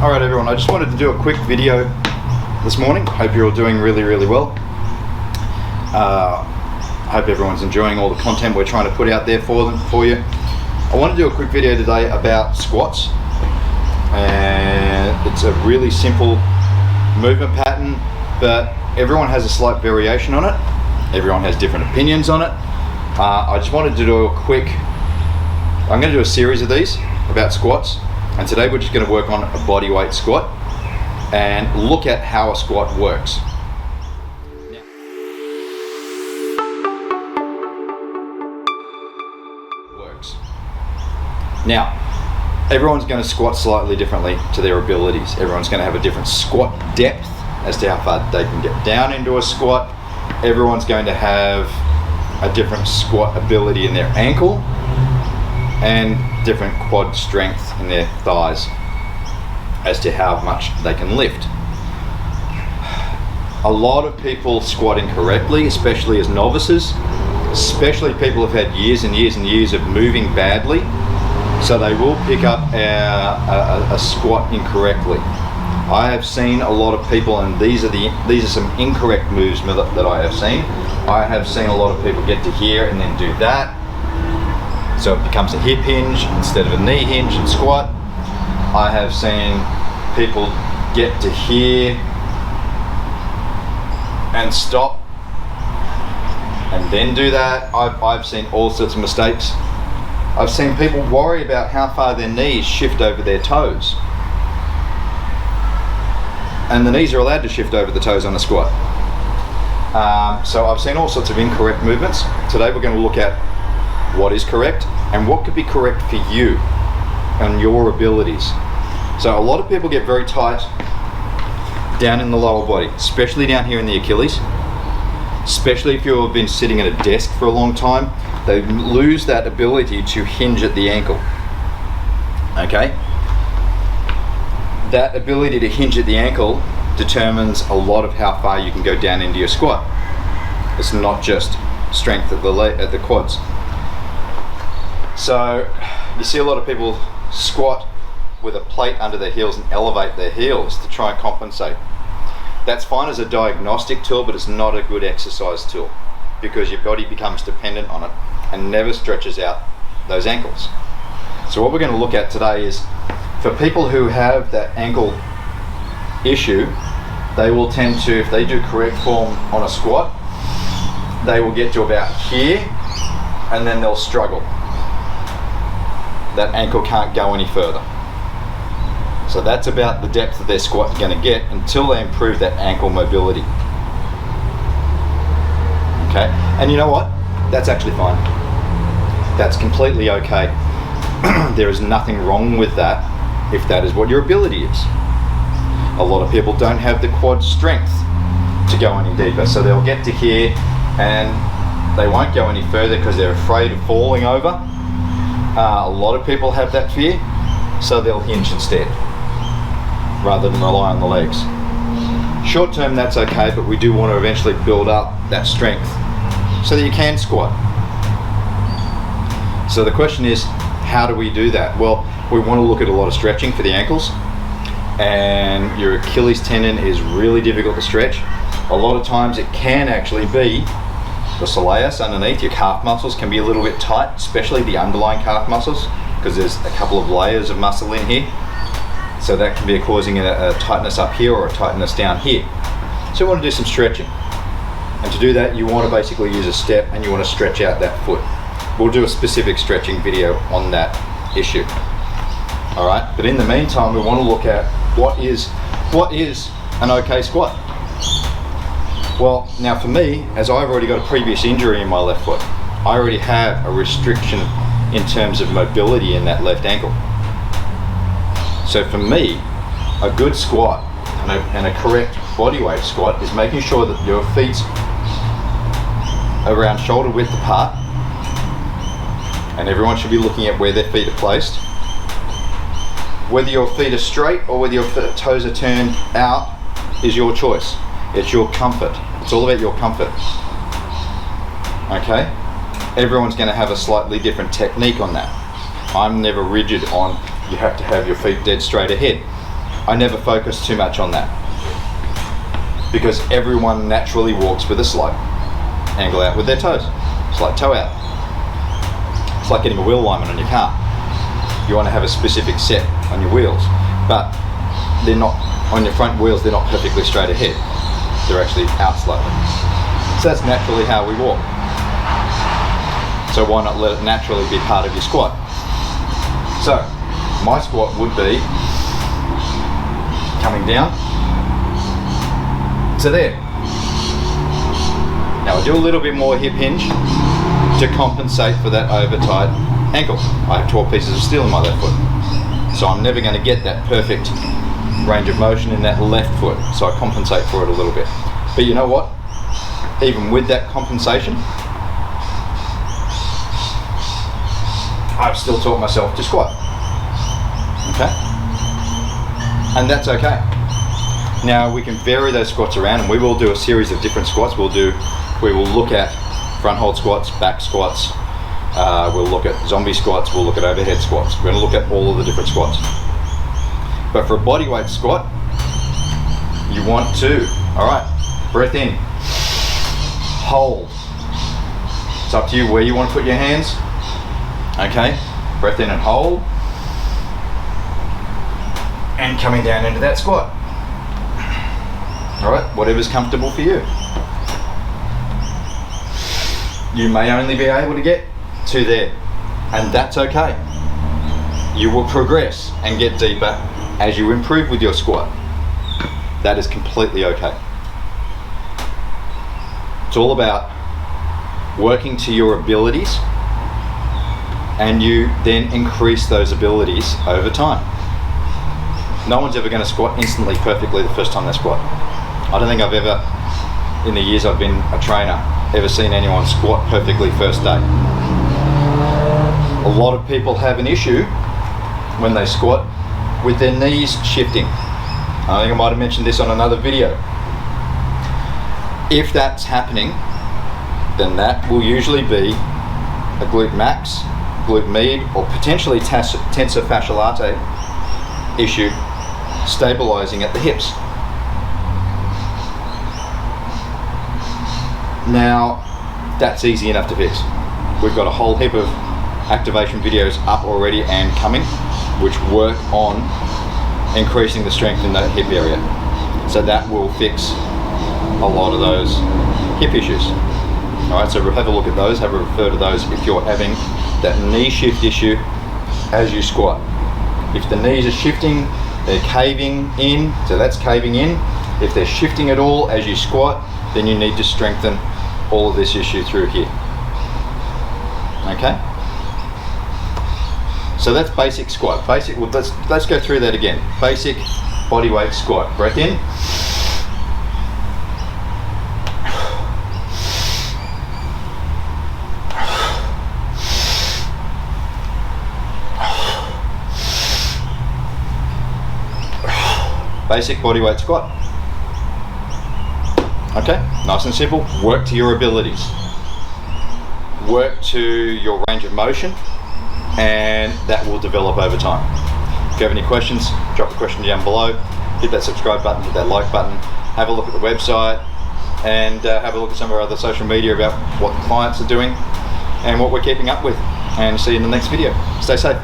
Alright everyone, I just wanted to do a quick video this morning. Hope you're all doing really well. Hope everyone's enjoying all the content we're trying to put out there for you. I want to do a quick video today about squats, and it's a really simple movement pattern, but everyone has a slight variation on it. Everyone has different opinions on it. I just wanted to do I'm going to do a series of these about squats, and today we're just going to work on a body weight squat and look at how a squat works. Now, everyone's going to squat slightly differently to their abilities. Everyone's going to have a different squat depth as to how far they can get down into a squat. Everyone's going to have a different squat ability in their ankle and different quad strength in their thighs as to how much they can lift. A lot of people squat incorrectly, especially as novices, especially people who've had years and years and years of moving badly. So they will pick up a squat incorrectly. I have seen a lot of people, and these are some incorrect moves that I have seen. I have seen a lot of people get to here and then do that. So it becomes a hip hinge instead of a knee hinge and squat. I have seen people get to here and stop and then do that. I've seen all sorts of mistakes. I've seen people worry about how far their knees shift over their toes. And the knees are allowed to shift over the toes on a squat. So I've seen all sorts of incorrect movements. Today we're going to look at what is correct and what could be correct for you and your abilities. So a lot of people get very tight down in the lower body, especially down here in the Achilles. Especially if you've been sitting at a desk for a long time, they lose that ability to hinge at the ankle. Okay? That ability to hinge at the ankle determines a lot of how far you can go down into your squat. It's not just strength at the quads. So you see a lot of people squat with a plate under their heels and elevate their heels to try and compensate. That's fine as a diagnostic tool, but it's not a good exercise tool because your body becomes dependent on it and never stretches out those ankles. So what we're going to look at today is, for people who have that ankle issue, they will tend to, if they do correct form on a squat, they will get to about here and then they'll struggle. That ankle can't go any further. So that's about the depth of their squat they're going to get until they improve that ankle mobility. Okay, and you know what? That's actually fine. That's completely okay. There is nothing wrong with that if that is what your ability is. A lot of people don't have the quad strength to go any deeper, so they'll get to here and they won't go any further because they're afraid of falling over. A lot of people have that fear, so they'll hinge instead rather than rely on the legs. Short term that's okay, but we do want to eventually build up that strength so that you can squat. So the question is, how do we do that? Well, we want to look at a lot of stretching for the ankles, and your Achilles tendon is really difficult to stretch. A lot of times it can actually be the soleus underneath. Your calf muscles can be a little bit tight, especially the underlying calf muscles, because there's a couple of layers of muscle in here. So that can be causing a tightness up here or a tightness down here. So we want to do some stretching. And to do that, you want to basically use a step and you want to stretch out that foot. We'll do a specific stretching video on that issue. All right, but in the meantime, we want to look at what is an okay squat. Well, now for me, as I've already got a previous injury in my left foot, I already have a restriction in terms of mobility in that left ankle. So for me, a good squat and a correct body weight squat is making sure that your feet are around shoulder width apart, and everyone should be looking at where their feet are placed. Whether your feet are straight or whether your toes are turned out is your choice. It's your comfort. It's all about your comfort. Okay? Everyone's going to have a slightly different technique on that. I'm never rigid on you have to have your feet dead straight ahead. I never focus too much on that, because everyone naturally walks with a slight angle out with their toes, slight toe out. It's like getting a wheel alignment on your car. You want to have a specific set on your wheels, but they're not on your front wheels, they're not perfectly straight ahead. They're actually out slightly. So that's naturally how we walk. So why not let it naturally be part of your squat? So my squat would be coming down to there. Now I do a little bit more hip hinge to compensate for that over tight ankle. I have 12 pieces of steel in my left foot, so I'm never going to get that perfect range of motion in that left foot, so I compensate for it a little bit. But you know what? Even with that compensation, I've still taught myself to squat. Okay? And that's okay. Now we can vary those squats around, and we will do a series of different squats. We will look at front hold squats, back squats, we'll look at zombie squats, we'll look at overhead squats. We're going to look at all of the different squats. But for a bodyweight squat, you want to, all right, breath in, hold. It's up to you where you want to put your hands. Okay, breath in and hold. And coming down into that squat. All right, whatever's comfortable for you. You may only be able to get to there, and that's okay. You will progress and get deeper as you improve with your squat. That is completely okay. It's all about working to your abilities, and you then increase those abilities over time. No one's ever going to squat instantly perfectly the first time they squat. I don't think I've ever, in the years I've been a trainer, ever seen anyone squat perfectly first day. A lot of people have an issue when they squat with their knees shifting. I think I might have mentioned this on another video. If that's happening, then that will usually be a glute max, glute med, or potentially tensor fascial latae issue stabilizing at the hips. Now, that's easy enough to fix. We've got a whole heap of activation videos up already and coming, which work on increasing the strength in that hip area. So that will fix a lot of those hip issues. All right, so have a look at those, have a refer to those if you're having that knee shift issue as you squat. If the knees are shifting, they're caving in, so that's caving in. If they're shifting at all as you squat, then you need to strengthen all of this issue through here. Okay? So that's basic squat. Basic. Well, let's go through that again. Basic bodyweight squat. Breath in. Basic bodyweight squat. Okay, nice and simple. Work to your abilities. Work to your range of motion, and that will develop over time. If you have any questions, drop a question down below. Hit that subscribe button, hit that like button. Have a look at the website, and have a look at some of our other social media about what the clients are doing and what we're keeping up with. And see you in the next video. Stay safe.